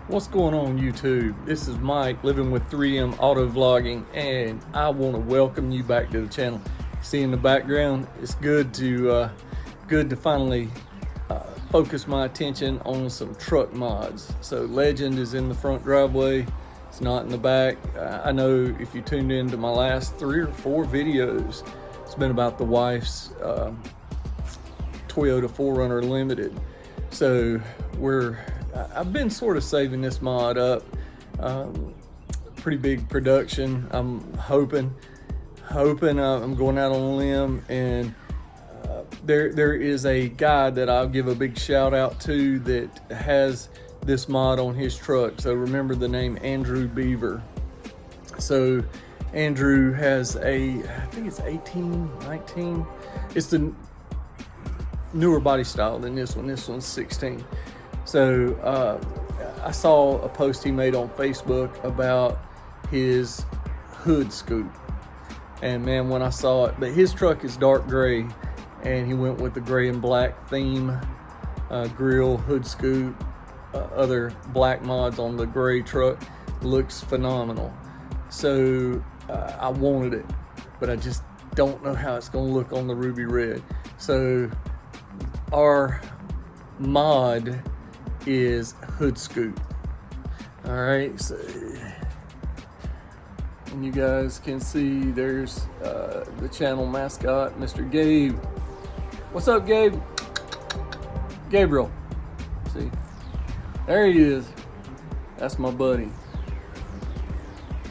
What's going on YouTube? This is Mike living with 3M Auto Vlogging, and I want to welcome you back to the channel. See in the background, it's good to finally focus my attention on some truck mods. So Legend is in the front driveway, it's not in the back. I know if you tuned into my last 3 or 4 videos, it's been about the wife's Toyota 4Runner Limited. So I've been sort of saving this mod up. Pretty big production. I'm hoping I'm going out on a limb, and there is a guy that I'll give a big shout out to that has this mod on his truck. So remember the name Andrew Beaver. So Andrew has I think it's 18, 19. It's the newer body style than this one. This one's 16. So I saw a post he made on Facebook about his hood scoop, and man, when I saw it, but his truck is dark gray, and he went with the gray and black theme, grill, hood scoop, other black mods on the gray truck. Looks phenomenal. So I wanted it, but I just don't know how it's gonna look on the ruby red. So our mod is hood scoop. All right, so and you guys can see there's the channel mascot, Mr. Gabe. What's up, Gabe? Gabriel. See, there he is. That's my buddy.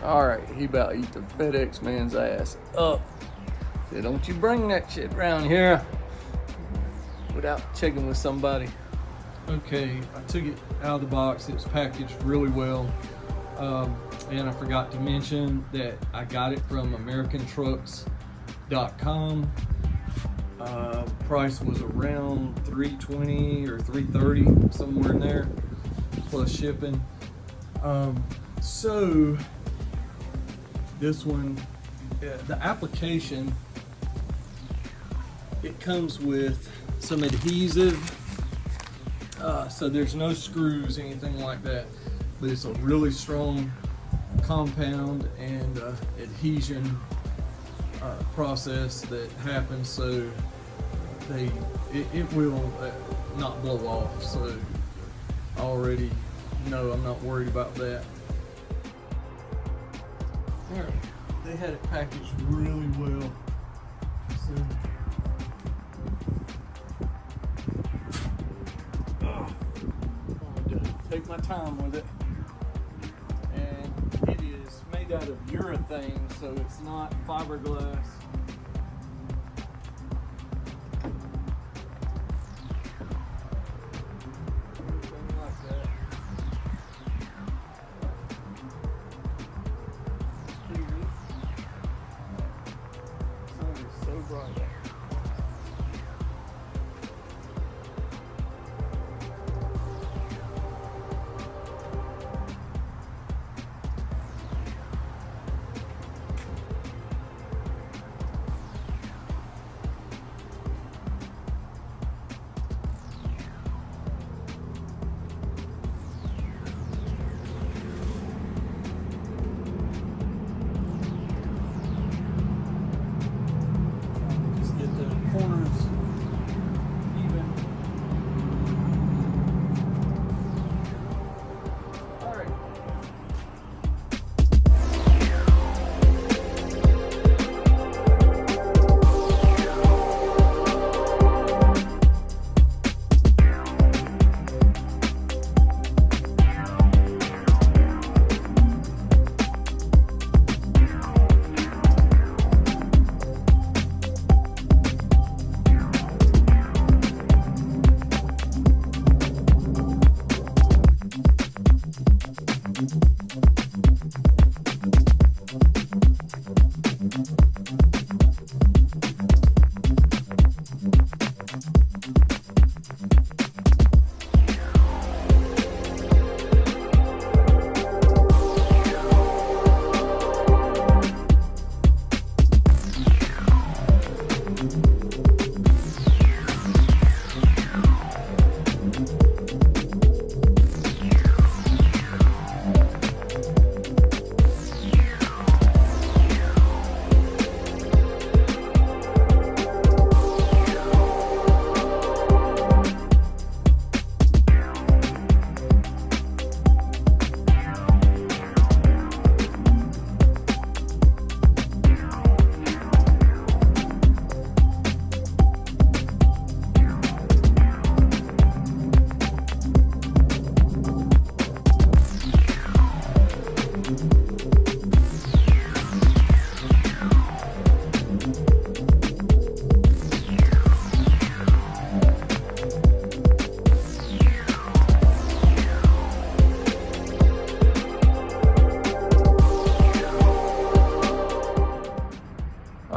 All right, he about to eat the FedEx man's ass up. So don't you bring that shit around here without checking with somebody. Okay, I took it out of the box. It was packaged really well. And I forgot to mention that I got it from americantrucks.com. Price was around $320 or $330, somewhere in there, plus shipping. So this one, the application, it comes with some adhesive. So there's no screws, anything like that, but it's a really strong compound and adhesion process that happens, so it will not blow off. So I already know I'm not worried about that. All right, they had it packaged really well. So take my time with it, and it is made out of urethane, so it's not fiberglass. Anything like that. The sun is so bright.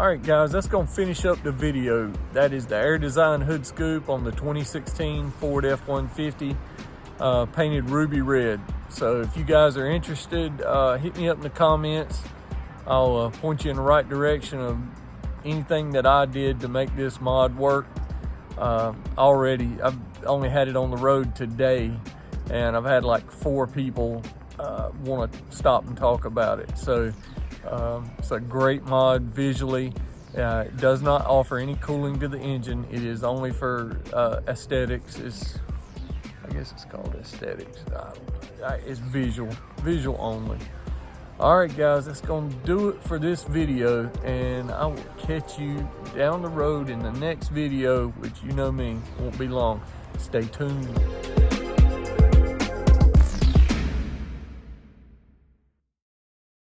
right, guys, that's gonna finish up the video. That is the air design hood scoop on the 2016 Ford F-150, painted ruby red. So if you guys are interested, hit me up in the comments. I'll point you in the right direction of anything that I did to make this mod work. Already, I've only had it on the road today, and I've had like 4 people want to stop and talk about it. So it's a great mod visually. It does not offer any cooling to the engine. It is only for aesthetics. I guess it's called aesthetics. I don't know. It's visual only. All right, guys, that's gonna do it for this video, and I will catch you down the road in the next video, which you know me, won't be long. Stay tuned.